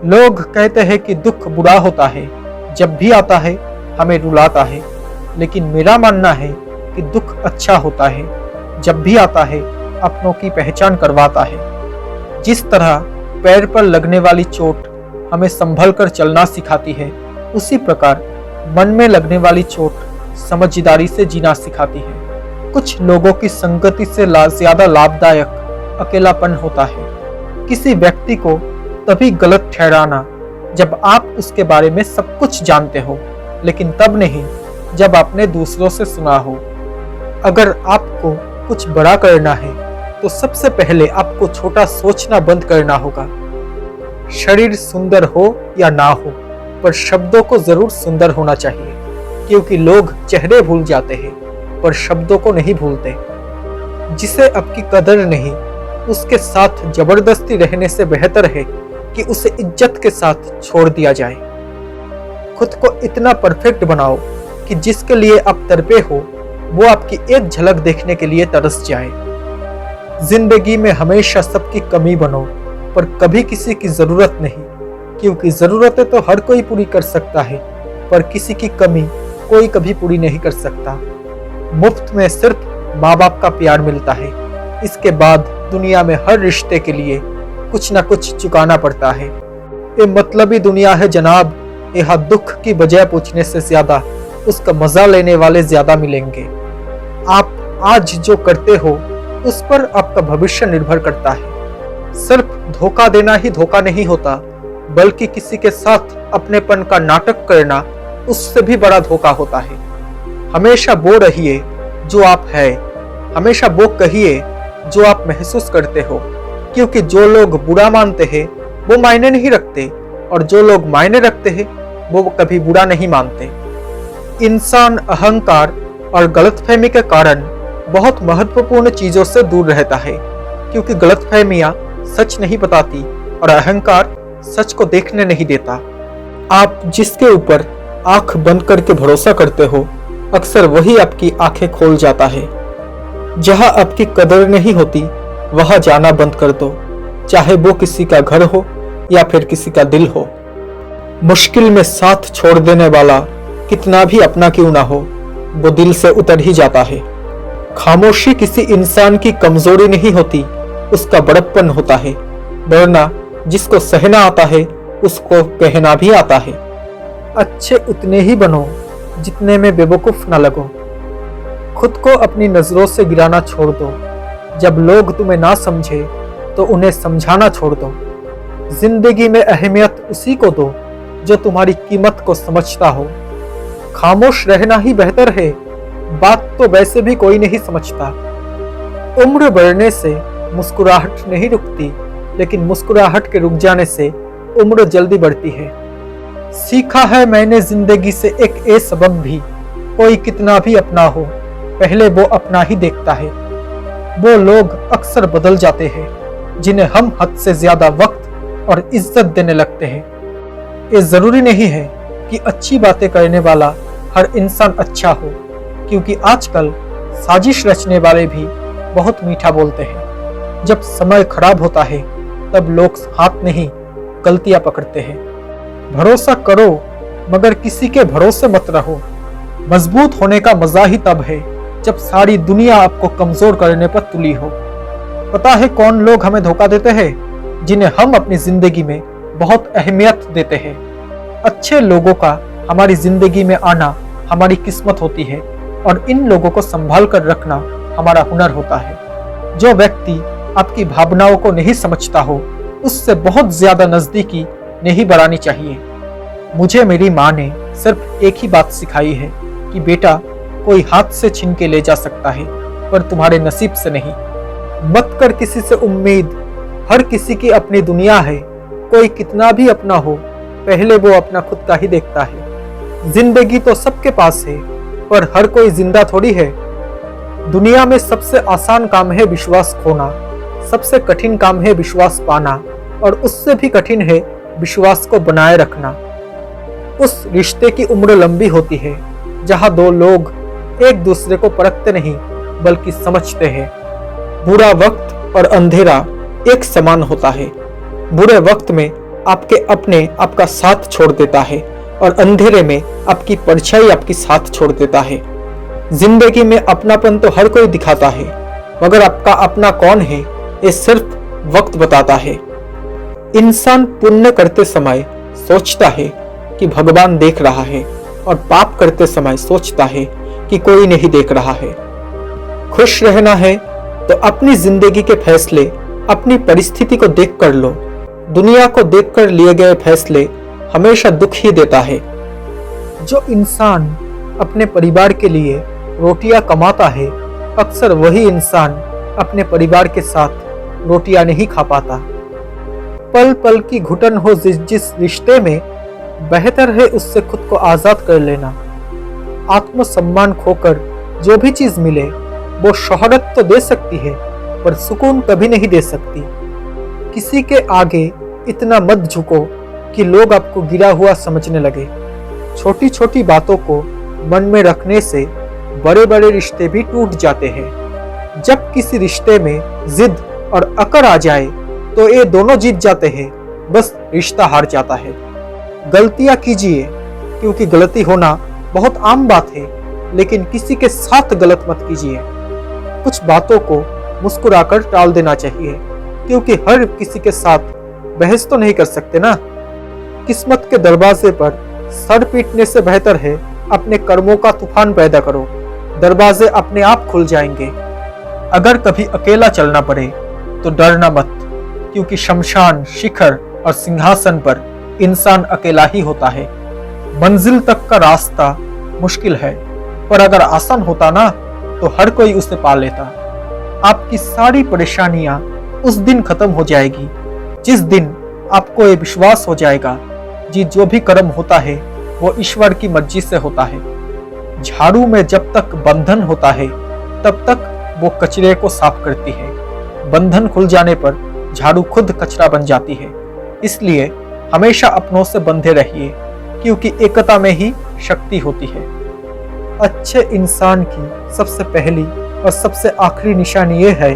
लोग कहते हैं कि दुख बुरा होता है, जब भी आता है हमें रुलाता है, लेकिन मेरा मानना है कि दुख अच्छा होता है, जब भी आता है अपनों की पहचान करवाता है। जिस तरह पैर पर लगने वाली चोट हमें संभल कर चलना सिखाती है, उसी प्रकार मन में लगने वाली चोट समझदारी से जीना सिखाती है। कुछ लोगों की संगति से ज्यादा लाभदायक अकेलापन होता है। किसी व्यक्ति को तभी गलत ठहराना जब आप उसके बारे में सब कुछ जानते हो, लेकिन तब नहीं जब आपने दूसरों से सुना हो। अगर आपको कुछ बड़ा करना है तो सबसे पहले आपको छोटा सोचना बंद करना होगा। शरीर सुंदर हो या ना हो, पर शब्दों को जरूर सुंदर होना चाहिए, क्योंकि लोग चेहरे भूल जाते हैं पर शब्दों को नहीं भूलते। जिसे आपकी कदर नहीं, उसके साथ जबरदस्ती रहने से बेहतर है कि उसे इज्जत के साथ छोड़ दिया जाए। खुद को इतना परफेक्ट बनाओ कि जिसके लिए आप तड़पे हो वो आपकी एक झलक देखने के लिए तरस जाए। जिंदगी में हमेशा सबकी कमी बनो, पर कभी किसी की जरूरत नहीं, क्योंकि जरूरतें तो हर कोई पूरी कर सकता है, पर किसी की कमी कोई कभी पूरी नहीं कर सकता। मुफ्त में सिर्फ माँ बाप का प्यार मिलता है, इसके बाद दुनिया में हर रिश्ते के लिए कुछ ना कुछ चुकाना पड़ता है। ये मतलबी दुनिया है जनाब, यहाँ दुख की वजह पूछने से ज्यादा उसका मजा लेने वाले ज्यादा मिलेंगे। आप आज जो करते हो उस पर आपका भविष्य निर्भर करता है। सिर्फ धोखा देना ही धोखा नहीं होता, बल्कि किसी के साथ अपनेपन का नाटक करना उससे भी बड़ा धोखा होता है। हमेशा वो रहिए जो आप है, हमेशा वो कहिए जो आप महसूस करते हो, क्योंकि जो लोग बुरा मानते हैं वो मायने नहीं रखते, और जो लोग मायने रखते हैं वो कभी बुरा नहीं मानते। इंसान अहंकार और गलतफहमी के कारण बहुत महत्वपूर्ण चीजों से दूर रहता है, क्योंकि गलतफहमियां सच नहीं बताती और अहंकार सच को देखने नहीं देता। आप जिसके ऊपर आंख बंद करके भरोसा करते हो, अक्सर वही आपकी आंखें खोल जाता है। जहां आपकी कदर नहीं होती वहां जाना बंद कर दो, चाहे वो किसी का घर हो या फिर किसी का दिल हो। मुश्किल में साथ छोड़ देने वाला कितना भी अपना क्यों ना हो, वो दिल से उतर ही जाता है। खामोशी किसी इंसान की कमजोरी नहीं होती, उसका बड़प्पन होता है। वरना जिसको सहना आता है उसको कहना भी आता है। अच्छे उतने ही बनो जितने में बेवकूफ ना लगो। खुद को अपनी नजरों से गिराना छोड़ दो। जब लोग तुम्हें ना समझे तो उन्हें समझाना छोड़ दो। जिंदगी में अहमियत उसी को दो जो तुम्हारी कीमत को समझता हो। खामोश रहना ही बेहतर है, बात तो वैसे भी कोई नहीं समझता। उम्र बढ़ने से मुस्कुराहट नहीं रुकती, लेकिन मुस्कुराहट के रुक जाने से उम्र जल्दी बढ़ती है। सीखा है मैंने जिंदगी से एक ये सबक भी, कोई कितना भी अपना हो पहले वो अपना ही देखता है। वो लोग अक्सर बदल जाते हैं जिन्हें हम हद से ज्यादा वक्त और इज्जत देने लगते हैं। ये जरूरी नहीं है कि अच्छी बातें करने वाला हर इंसान अच्छा हो, क्योंकि आजकल साजिश रचने वाले भी बहुत मीठा बोलते हैं। जब समय खराब होता है तब लोग हाथ नहीं गलतियां पकड़ते हैं। भरोसा करो मगर किसी के भरोसे मत रहो। मजबूत होने का मजा ही तब है जब सारी दुनिया आपको कमजोर करने पर तुली हो। पता है कौन लोग हमें धोखा देते हैं? जिन्हें हम अपनी जिंदगी में बहुत अहमियत देते हैं। अच्छे लोगों का हमारी जिंदगी में आना हमारी किस्मत होती है, और इन लोगों को संभाल कर रखना हमारा हुनर होता है। जो व्यक्ति आपकी भावनाओं को नहीं समझता हो, उससे बहुत ज्यादा नजदीकी नहीं बढ़ानी चाहिए। मुझे मेरी माँ ने सिर्फ एक ही बात सिखाई है कि बेटा, कोई हाथ से छीन के ले जा सकता है पर तुम्हारे नसीब से नहीं। मत कर किसी से उम्मीद, हर किसी की अपनी दुनिया है। कोई कितना भी अपना हो, पहले वो अपना खुद का ही देखता है। जिंदगी तो सबके पास है, पर हर कोई जिंदा थोड़ी है। दुनिया में सबसे आसान काम है विश्वास खोना, सबसे कठिन काम है विश्वास पाना, और उससे भी कठिन है विश्वास को बनाए रखना। उस रिश्ते की उम्र लंबी होती है जहां दो लोग एक दूसरे को परखते नहीं बल्कि समझते हैं। बुरा वक्त और अंधेरा एक समान होता है। बुरे वक्त में आपके अपने आपका साथ छोड़ देता है और अंधेरे में आपकी परछाई आपकी साथ छोड़ देता है। जिंदगी में अपनापन तो हर कोई दिखाता है, मगर आपका अपना कौन है ये सिर्फ वक्त बताता है। इंसान पुण्य करते समय सोचता है कि भगवान देख रहा है और पाप करते समय सोचता है कि कोई नहीं देख रहा है। खुश रहना है तो अपनी जिंदगी के फैसले अपनी परिस्थिति को देख कर लो। दुनिया को देखकर लिए गए फैसले हमेशा दुख ही देता है। जो इंसान अपने परिवार के लिए रोटियां कमाता है, अक्सर वही इंसान अपने परिवार के साथ रोटियां नहीं खा पाता। पल पल की घुटन हो जिस रिश्ते में, बेहतर है उससे खुद को आजाद कर लेना। आत्मसम्मान खोकर जो भी चीज मिले वो शोहरत तो दे सकती है, पर सुकून कभी नहीं दे सकती। किसी के आगे इतना मत झुको कि लोग आपको गिरा हुआ समझने लगे। छोटी छोटी बातों को मन में रखने से बड़े बड़े रिश्ते भी टूट जाते हैं। जब किसी रिश्ते में जिद और अकड़ आ जाए तो ये दोनों जीत जाते हैं, बस रिश्ता हार जाता है। गलतियां कीजिए, क्योंकि गलती होना बहुत आम बात है, लेकिन किसी के साथ गलत मत कीजिए। कुछ बातों को मुस्कुराकर टाल देना चाहिए, क्योंकि हर किसी के साथ बहस तो नहीं कर सकते ना। किस्मत के दरवाजे पर सर पीटने से बेहतर है अपने कर्मों का तूफान पैदा करो, दरवाजे अपने आप खुल जाएंगे। अगर कभी अकेला चलना पड़े तो डरना मत, क्योंकि शमशान, शिखर और सिंहासन पर इंसान अकेला ही होता है। मंजिल तक का रास्ता मुश्किल है, पर अगर आसान होता ना तो हर कोई उसे पा लेता। आपकी सारी परेशानियां उस दिन खत्म हो जाएगी जिस दिन आपको ये विश्वास हो जाएगा कि जो भी कर्म होता है वो ईश्वर की मर्जी से होता है। झाड़ू में जब तक बंधन होता है तब तक वो कचरे को साफ करती है। बंधन खुल जाने पर झाड़ू खुद कचरा बन जाती है। इसलिए हमेशा अपनों से बंधे रहिए, क्योंकि एकता में ही शक्ति होती है। अच्छे इंसान की सबसे पहली और सबसे आखिरी निशानी ये है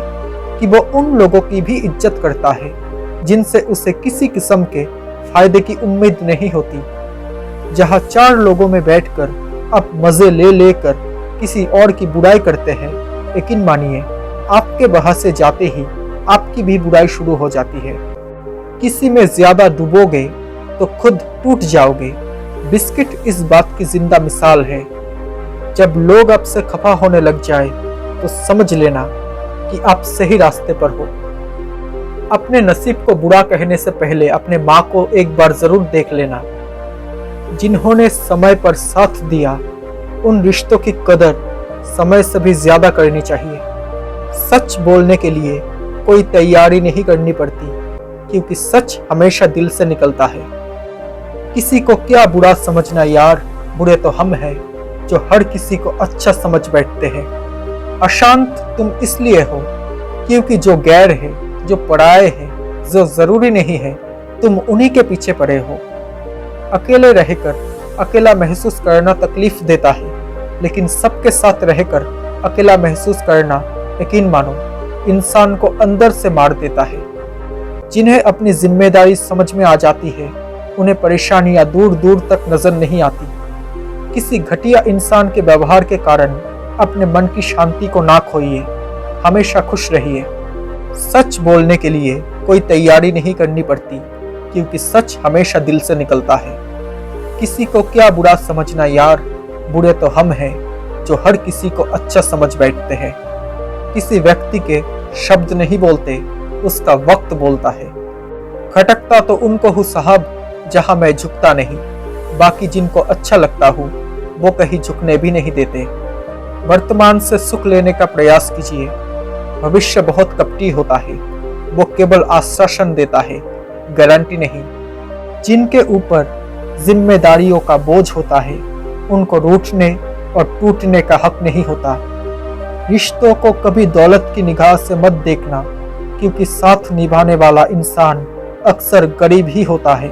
कि वो उन लोगों की भी इज्जत करता है जिनसे उसे किसी किस्म के फायदे की उम्मीद नहीं होती। जहां चार लोगों में बैठकर आप मजे ले लेकर किसी और की बुराई करते हैं, यकीन मानिए आपके वहां से जाते ही आपकी भी बुराई शुरू हो जाती है। किसी में ज्यादा डूबोगे तो खुद टूट जाओगे। बिस्किट इस बात की जिंदा मिसाल है। जब लोग आपसे खफा होने लग जाए तो समझ लेना कि आप सही रास्ते पर हो। अपने नसीब को बुरा कहने से पहले अपने माँ को एक बार जरूर देख लेना। जिन्होंने समय पर साथ दिया, उन रिश्तों की कदर समय से भी ज्यादा करनी चाहिए। सच बोलने के लिए कोई तैयारी नहीं करनी पड़ती, क्योंकि सच हमेशा दिल से निकलता है। किसी को क्या बुरा समझना यार, बुरे तो हम हैं जो हर किसी को अच्छा समझ बैठते हैं। अशांत तुम इसलिए हो क्योंकि जो गैर है, जो पराये है, जो जरूरी नहीं है, तुम उन्हीं के पीछे पड़े हो। अकेले रहकर अकेला महसूस करना तकलीफ देता है, लेकिन सबके साथ रहकर अकेला महसूस करना, यकीन मानो, इंसान को अंदर से मार देता है। जिन्हें अपनी जिम्मेदारी समझ में आ जाती है, उन्हें परेशानियां दूर दूर तक नजर नहीं आती। किसी घटिया इंसान के व्यवहार के कारण अपने मन की शांति को ना खोइए, हमेशा खुश रहिए। सच बोलने के लिए कोई तैयारी नहीं करनी पड़ती, क्योंकि सच हमेशा दिल से निकलता है। किसी को क्या बुरा समझना यार, बुरे तो हम हैं जो हर किसी को अच्छा समझ बैठते हैं। किसी व्यक्ति के शब्द नहीं बोलते, उसका वक्त बोलता है। खटकता तो उनको हूँ साहब जहां मैं झुकता नहीं, बाकी जिनको अच्छा लगता हूँ वो कहीं झुकने भी नहीं देते। वर्तमान से सुख लेने का प्रयास कीजिए। भविष्य बहुत कपटी होता है, वो केवल आश्वासन देता है, गारंटी नहीं। जिनके ऊपर जिम्मेदारियों का बोझ होता है, उनको रूठने और टूटने का हक नहीं होता। रिश्तों को कभी दौलत की निगाह से मत देखना, क्योंकि साथ निभाने वाला इंसान अक्सर गरीब ही होता है।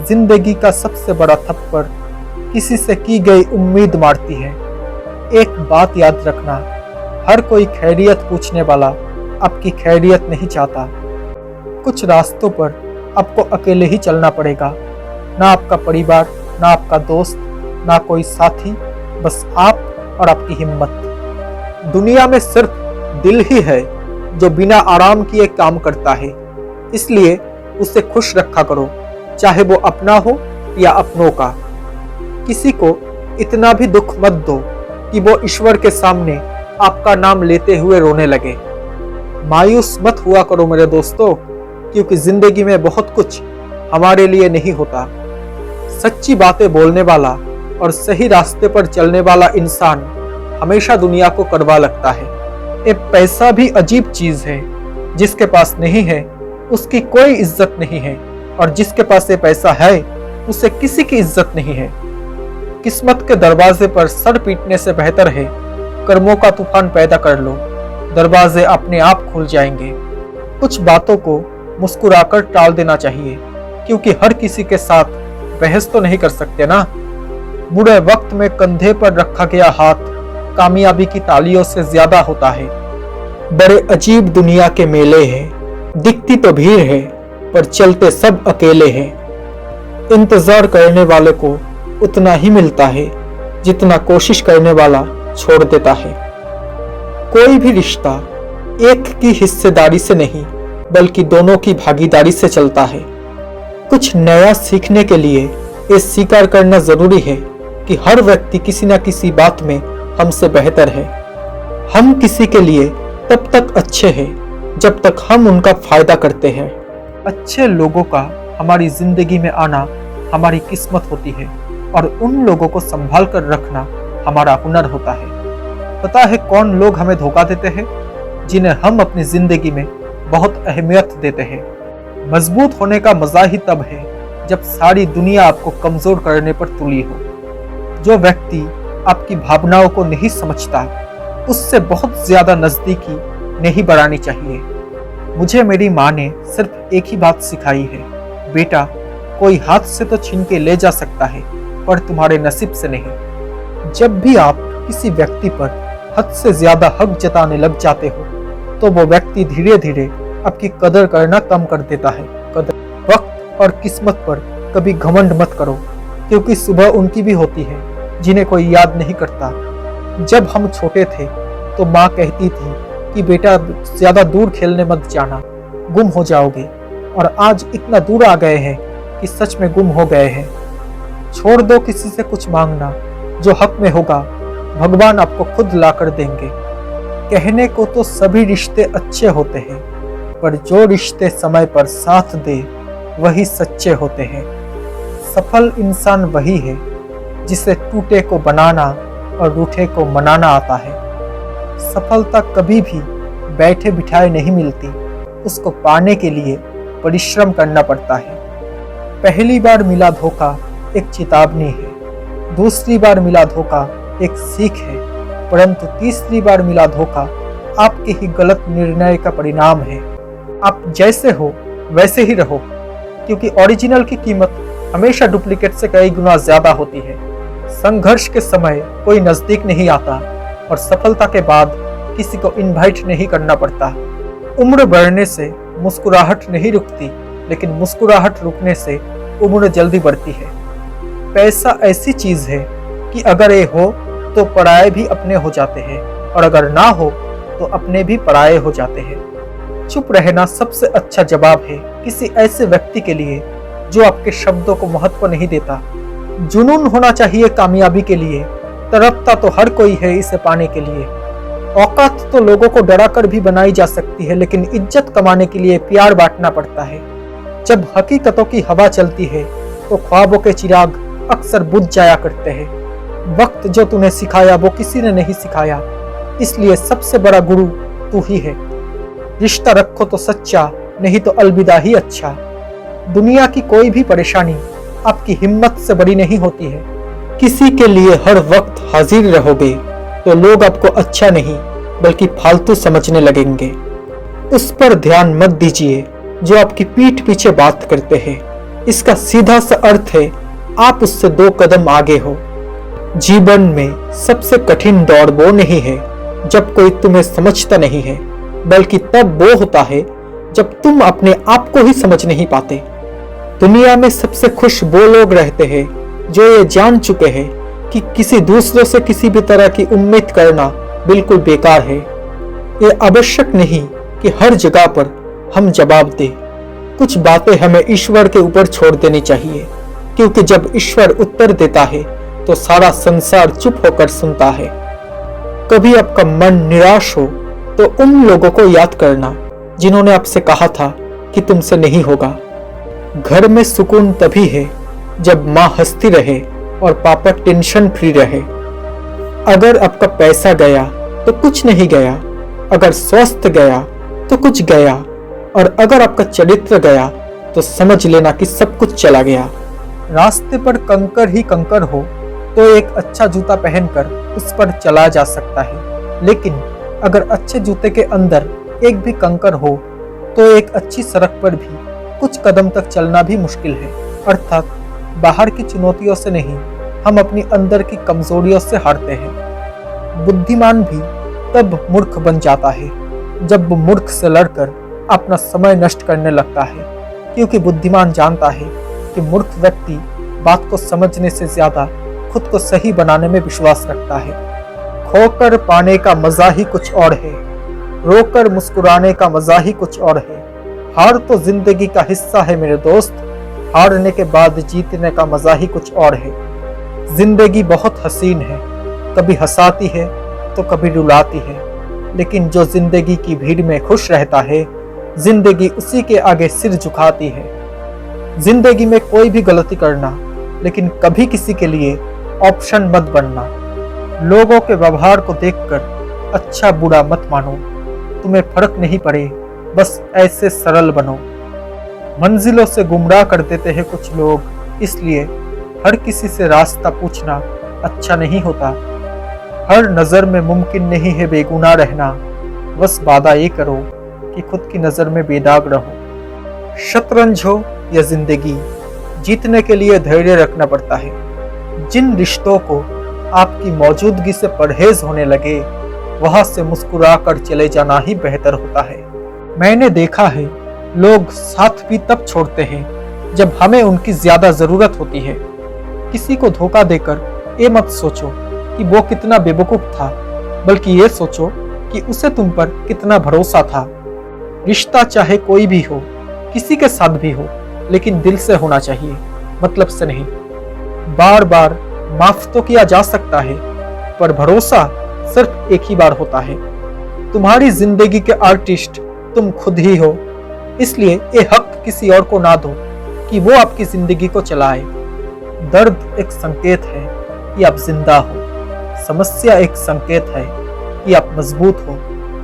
जिंदगी का सबसे बड़ा थप्पड़ किसी से की गई उम्मीद मारती है। एक बात याद रखना, हर कोई खैरियत पूछने वाला आपकी खैरियत नहीं चाहता। कुछ रास्तों पर आपको अकेले ही चलना पड़ेगा। ना आपका परिवार, ना आपका दोस्त, ना कोई साथी, बस आप और आपकी हिम्मत। दुनिया में सिर्फ दिल ही है जो बिना आराम किए काम करता है, इसलिए उसे खुश रखा करो, चाहे वो अपना हो या अपनों का। किसी को इतना भी दुख मत दो कि वो ईश्वर के सामने आपका नाम लेते हुए रोने लगे। मायूस मत हुआ करो मेरे दोस्तों, क्योंकि जिंदगी में बहुत कुछ हमारे लिए नहीं होता। सच्ची बातें बोलने वाला और सही रास्ते पर चलने वाला इंसान हमेशा दुनिया को कड़वा लगता है। एक पैसा भी अजीब चीज है, जिसके पास नहीं है उसकी कोई इज्जत नहीं है, और जिसके पास ये पैसा है उसे किसी की इज्जत नहीं है। किस्मत के दरवाजे पर सर पीटने से बेहतर है कर्मों का तूफान पैदा कर लो, दरवाजे अपने आप खुल जाएंगे। कुछ बातों को मुस्कुराकर टाल देना चाहिए, क्योंकि हर किसी के साथ बहस तो नहीं कर सकते ना। बुरे वक्त में कंधे पर रखा गया हाथ कामयाबी की तालियों से ज्यादा होता है। बड़े अजीब दुनिया के मेले हैं, दिखती तो भीड़ है पर चलते सब अकेले हैं। इंतजार करने वाले को उतना ही मिलता है जितना कोशिश करने वाला छोड़ देता है। कोई भी रिश्ता एक की हिस्सेदारी से नहीं बल्कि दोनों की भागीदारी से चलता है। कुछ नया सीखने के लिए ये स्वीकार करना जरूरी है कि हर व्यक्ति किसी न किसी बात में हमसे बेहतर है। हम किसी के लिए तब तक अच्छे हैं जब तक हम उनका फायदा करते हैं। अच्छे लोगों का हमारी जिंदगी में आना हमारी किस्मत होती है, और उन लोगों को संभाल कर रखना हमारा हुनर होता है। पता है कौन लोग हमें धोखा देते हैं? जिन्हें हम अपनी जिंदगी में बहुत अहमियत देते हैं। मजबूत होने का मजा ही तब है जब सारी दुनिया आपको कमजोर करने पर तुली हो। जो व्यक्ति आपकी भावनाओं को नहीं समझता, उससे बहुत ज्यादा नजदीकी नहीं बढ़ानी चाहिए। मुझे मेरी माँ ने सिर्फ एक ही बात सिखाई है, बेटा कोई हाथ से तो छीन के ले जा सकता है पर तुम्हारे नसीब से नहीं। जब भी आप किसी व्यक्ति पर हद से ज्यादा हक जताने लग जाते हो तो वो व्यक्ति धीरे धीरे आपकी कदर करना कम कर देता है। वक्त और किस्मत पर कभी घमंड मत करो, क्योंकि सुबह उनकी भी होती है जिन्हें कोई याद नहीं करता। जब हम छोटे थे तो माँ कहती थी कि बेटा ज्यादा दूर खेलने मत जाना, गुम हो जाओगे, और आज इतना दूर आ गए हैं कि सच में गुम हो गए हैं। छोड़ दो किसी से कुछ मांगना, जो हक में होगा भगवान आपको खुद ला कर देंगे। कहने को तो सभी रिश्ते अच्छे होते हैं, पर जो रिश्ते समय पर साथ दे वही सच्चे होते हैं। सफल इंसान वही है जिसे टूटे को बनाना और रूठे को मनाना आता है। सफलता कभी भी बैठे बिठाए नहीं मिलती, उसको पाने के लिए परिश्रम करना पड़ता है। पहली बार मिला धोखा एक चेतावनी है, दूसरी बार मिला धोखा एक सीख है, परंतु तीसरी बार मिला धोखा आपके ही गलत निर्णय का परिणाम है। आप जैसे हो वैसे ही रहो, क्योंकि ओरिजिनल की कीमत हमेशा डुप्लीकेट से कई गुना ज्यादा होती है। संघर्ष के समय कोई नजदीक नहीं आता, और सफलता के बाद किसी को इनवाइट नहीं करना पड़ता। उम्र बढ़ने से मुस्कुराहट नहीं रुकती, लेकिन मुस्कुराहट रुकने से उम्र जल्दी बढ़ती है। पैसा ऐसी चीज है कि अगर ये हो तो पराये भी अपने हो जाते हैं, और अगर ना हो तो अपने भी पराये हो जाते हैं। चुप रहना सबसे अच्छा जवाब है किसी ऐसे व्यक्ति के लिए जो आपके शब्दों को महत्व नहीं देता। जुनून होना चाहिए कामयाबी के लिए, तड़पता तो हर कोई है इसे पाने के लिए। औकात तो लोगों को डरा कर भी बनाई जा सकती है, लेकिन इज्जत कमाने के लिए प्यार बांटना पड़ता है। जब हकीकतों की हवा चलती है तो ख्वाबों के चिराग अक्सर बुझ जाया करते हैं। वक्त जो तूने सिखाया वो किसी ने नहीं सिखाया, इसलिए सबसे बड़ा गुरु तू ही है। रिश्ता रखो तो सच्चा, नहीं तो अलविदा ही अच्छा। दुनिया की कोई भी परेशानी आपकी हिम्मत से बड़ी नहीं होती है। किसी के लिए हर वक्त हाजिर रहोगे तो लोग आपको अच्छा नहीं बल्कि फालतू समझने लगेंगे। उस पर ध्यान मत दीजिए जो आपकी पीठ पीछे बात करते हैं। इसका सीधा सा अर्थ है आप उससे 2 कदम आगे हो। जीवन में सबसे कठिन दौड़ वो नहीं है जब कोई तुम्हें समझता नहीं है, बल्कि तब वो होता है जब तुम अपने आप को ही समझ नहीं पाते। दुनिया में सबसे खुश वो लोग रहते हैं जो ये जान चुके हैं कि किसी दूसरों से किसी भी तरह की उम्मीद करना बिल्कुल बेकार है। ये आवश्यक नहीं कि हर जगह पर हम जवाब दें। कुछ बातें हमें ईश्वर के ऊपर छोड़ देनी चाहिए, क्योंकि जब ईश्वर उत्तर देता है तो सारा संसार चुप होकर सुनता है। कभी आपका मन निराश हो तो उन लोगों को याद करना जिन्होंने आपसे कहा था कि तुमसे नहीं होगा। घर में सुकून तभी है जब माँ हंसती रहे और पापा टेंशन फ्री रहे। अगर आपका पैसा गया तो कुछ नहीं गया, अगर स्वास्थ्य गया तो कुछ गया, और अगर आपका चरित्र गया तो समझ लेना कि सब कुछ चला गया। रास्ते पर कंकर ही कंकर हो तो एक अच्छा जूता पहनकर उस पर चला जा सकता है, लेकिन अगर अच्छे जूते के अंदर एक भी कंकर हो तो एक अच्छी सड़क पर भी कुछ कदम तक चलना भी मुश्किल है। अर्थात बाहर की चुनौतियों से नहीं, हम अपनी अंदर की कमजोरियों से हारते हैं। बुद्धिमान भी तब मूर्ख बन जाता है जब वो मूर्ख से लड़कर अपना समय नष्ट करने लगता है, क्योंकि बुद्धिमान जानता है कि मूर्ख व्यक्ति बात को समझने से ज्यादा खुद को सही बनाने में विश्वास रखता है। खोकर पाने का मजा ही कुछ और है, रोकर मुस्कुराने का मजा ही कुछ और है। हार तो जिंदगी का हिस्सा है मेरे दोस्त, हारने के बाद जीतने का मजा ही कुछ और है। जिंदगी बहुत हसीन है, कभी हंसाती है तो कभी रुलाती है, लेकिन जो जिंदगी की भीड़ में खुश रहता है, जिंदगी उसी के आगे सिर झुकाती है। जिंदगी में कोई भी गलती करना, लेकिन कभी किसी के लिए ऑप्शन मत बनना। लोगों के व्यवहार को देखकर अच्छा बुरा मत मानो, तुम्हें फर्क नहीं पड़े, बस ऐसे सरल बनो। मंजिलों से गुमराह कर देते हैं कुछ लोग, इसलिए हर किसी से रास्ता पूछना अच्छा नहीं होता। हर नजर में मुमकिन नहीं है बेगुनाह रहना, बस वादा ये करो कि खुद की नजर में बेदाग रहो। शतरंज हो या जिंदगी, जीतने के लिए धैर्य रखना पड़ता है। जिन रिश्तों को आपकी मौजूदगी से परहेज होने लगे, वहां से मुस्कुरा कर चले जाना ही बेहतर होता है। मैंने देखा है लोग साथ भी तब छोड़ते हैं जब हमें उनकी ज्यादा जरूरत होती है। किसी को धोखा देकर ये मत सोचो कि वो कितना बेवकूफ था, बल्कि ये सोचो कि उसे तुम पर कितना भरोसा था। रिश्ता चाहे कोई भी हो, किसी के साथ भी हो, लेकिन दिल से होना चाहिए, मतलब से नहीं। बार बार माफ तो किया जा सकता है, पर भरोसा सिर्फ एक ही बार होता है। तुम्हारी जिंदगी के आर्टिस्ट तुम खुद ही हो, इसलिए ये हक किसी और को ना दो कि वो आपकी जिंदगी को चलाए। दर्द एक संकेत है कि आप जिंदा हो, समस्या एक संकेत है कि आप मजबूत हो,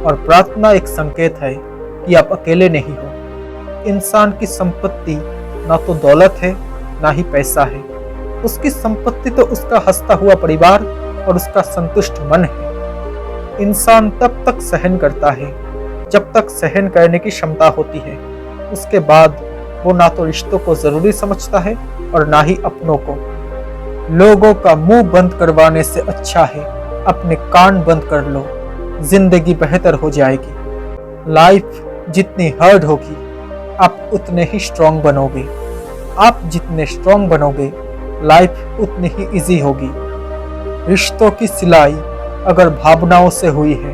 और प्रार्थना एक संकेत है कि आप अकेले नहीं हो। इंसान की संपत्ति ना तो दौलत है ना ही पैसा है, उसकी संपत्ति तो उसका हंसता हुआ परिवार और उसका संतुष्ट मन है। इंसान तब तक सहन करता है जब तक सहन करने की क्षमता होती है, उसके बाद वो ना तो रिश्तों को जरूरी समझता है और ना ही अपनों को। लोगों का मुंह बंद करवाने से अच्छा है अपने कान बंद कर लो, जिंदगी बेहतर हो जाएगी। लाइफ जितनी हार्ड होगी आप उतने ही स्ट्रांग बनोगे, आप जितने स्ट्रांग बनोगे लाइफ उतनी ही इजी होगी। रिश्तों की सिलाई अगर भावनाओं से हुई है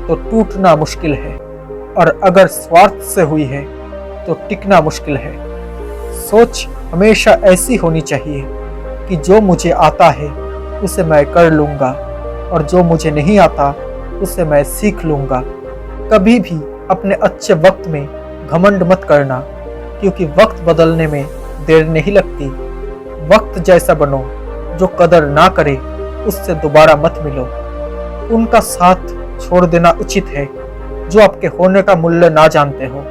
तो टूटना मुश्किल है, और अगर स्वार्थ से हुई है तो टिकना मुश्किल है। सोच हमेशा ऐसी होनी चाहिए कि जो मुझे आता है उसे मैं कर लूँगा, और जो मुझे नहीं आता उसे मैं सीख लूँगा। कभी भी अपने अच्छे वक्त में घमंड मत करना, क्योंकि वक्त बदलने में देर नहीं लगती। वक्त जैसा बनो, जो कदर ना करे उससे दोबारा मत मिलो। उनका साथ छोड़ देना उचित है जो आपके होने का मूल्य ना जानते हो।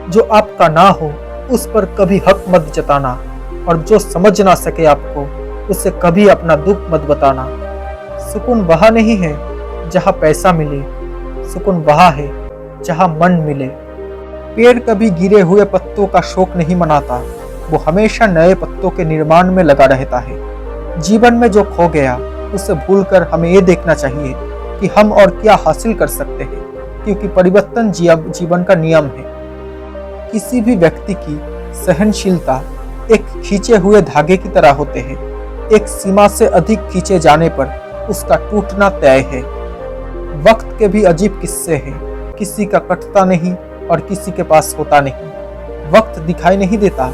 जो आपका ना हो उस पर कभी हक मत जताना, और जो समझ ना सके आपको उसे कभी अपना दुख मत बताना। सुकून वहाँ नहीं है जहाँ पैसा मिले, सुकून वहाँ है जहाँ मन मिले। पेड़ कभी गिरे हुए पत्तों का शोक नहीं मनाता, वो हमेशा नए पत्तों के निर्माण में लगा रहता है। जीवन में जो खो गया उसे भूलकर हमें ये देखना चाहिए कि हम और क्या हासिल कर सकते हैं, क्योंकि परिवर्तन जीवन का नियम है। किसी भी व्यक्ति की सहनशीलता एक खींचे हुए धागे की तरह होते हैं। एक सीमा से अधिक खींचे जाने पर उसका टूटना तय है। वक्त के भी अजीब किस्से हैं, किसी का कटता नहीं और किसी के पास होता नहीं। वक्त दिखाई नहीं देता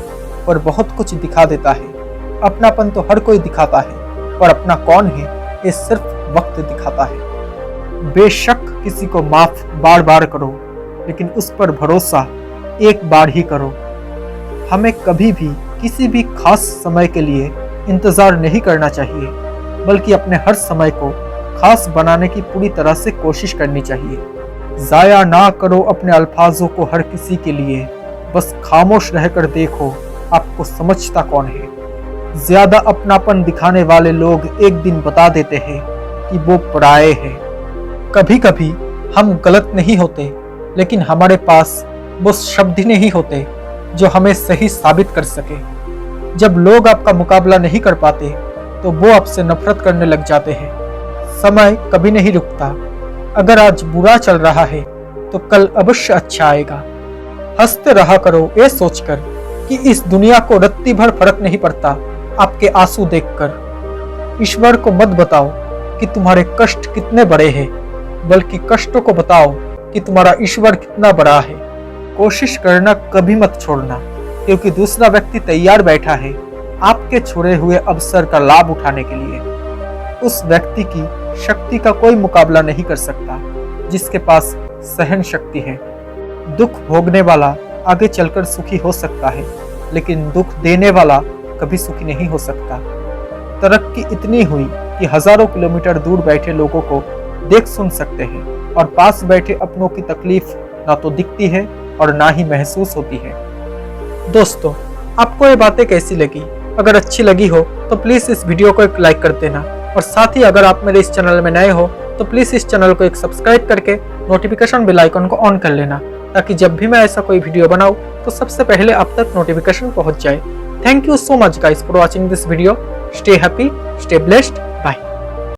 पर बहुत कुछ दिखा देता है। अपनापन तो हर कोई दिखाता है, पर अपना कौन है ये सिर्फ वक्त दिखाता है। बेशक किसी को माफ बार बार करो, लेकिन उस पर भरोसा एक बार ही करो। हमें कभी भी किसी भी खास समय के लिए इंतजार नहीं करना चाहिए, बल्कि अपने हर समय को खास बनाने की पूरी तरह से कोशिश करनी चाहिए। जाया ना करो अपने अल्फाजों को हर किसी के लिए, बस खामोश रहकर देखो आपको समझता कौन है। ज्यादा अपनापन दिखाने वाले लोग एक दिन बता देते हैं कि वो पराये हैं। कभी कभी हम गलत नहीं होते, लेकिन हमारे पास वो शब्द ही नहीं होते जो हमें सही साबित कर सके। जब लोग आपका मुकाबला नहीं कर पाते तो वो आपसे नफरत करने लग जाते हैं। समय कभी नहीं रुकता। अगर आज बुरा चल रहा है तो कल अवश्य अच्छा आएगा। हंसते रहा करो ये सोचकर कि इस दुनिया को रत्ती भर फर्क नहीं पड़ता आपके आंसू देखकर। ईश्वर को मत बताओ कि तुम्हारे कष्ट कितने बड़े हैं, बल्कि कष्टों को बताओ कि तुम्हारा ईश्वर कितना बड़ा है। कोशिश करना कभी मत छोड़ना, क्योंकि दूसरा व्यक्ति तैयार बैठा है आपके छोड़े हुए अवसर का लाभ उठाने के लिए। उस व्यक्ति की शक्ति का कोई मुकाबला नहीं कर सकता जिसके पास सहन शक्ति है। दुख भोगने वाला आगे चलकर सुखी हो सकता है, लेकिन दुख देने वाला कभी सुखी नहीं हो सकता। तरक्की इतनी हुई कि हजारों किलोमीटर दूर बैठे लोगों को देख सुन सकते हैं, और पास बैठे अपनों की तकलीफ ना तो दिखती है और ना ही महसूस होती है। दोस्तों, आपको ये बातें कैसी लगी? अगर अच्छी लगी हो तो प्लीज इस वीडियो को एक लाइक कर देना, और साथ ही अगर आप मेरे इस चैनल में नए हो तो प्लीज इस चैनल को एक सब्सक्राइब करके नोटिफिकेशन बेल आइकन को ऑन कर लेना, ताकि जब भी मैं ऐसा कोई वीडियो बनाऊं तो सबसे पहले आप तक नोटिफिकेशन पहुंच जाए। Thank you so much guys for watching this video. Stay happy, stay blessed, bye.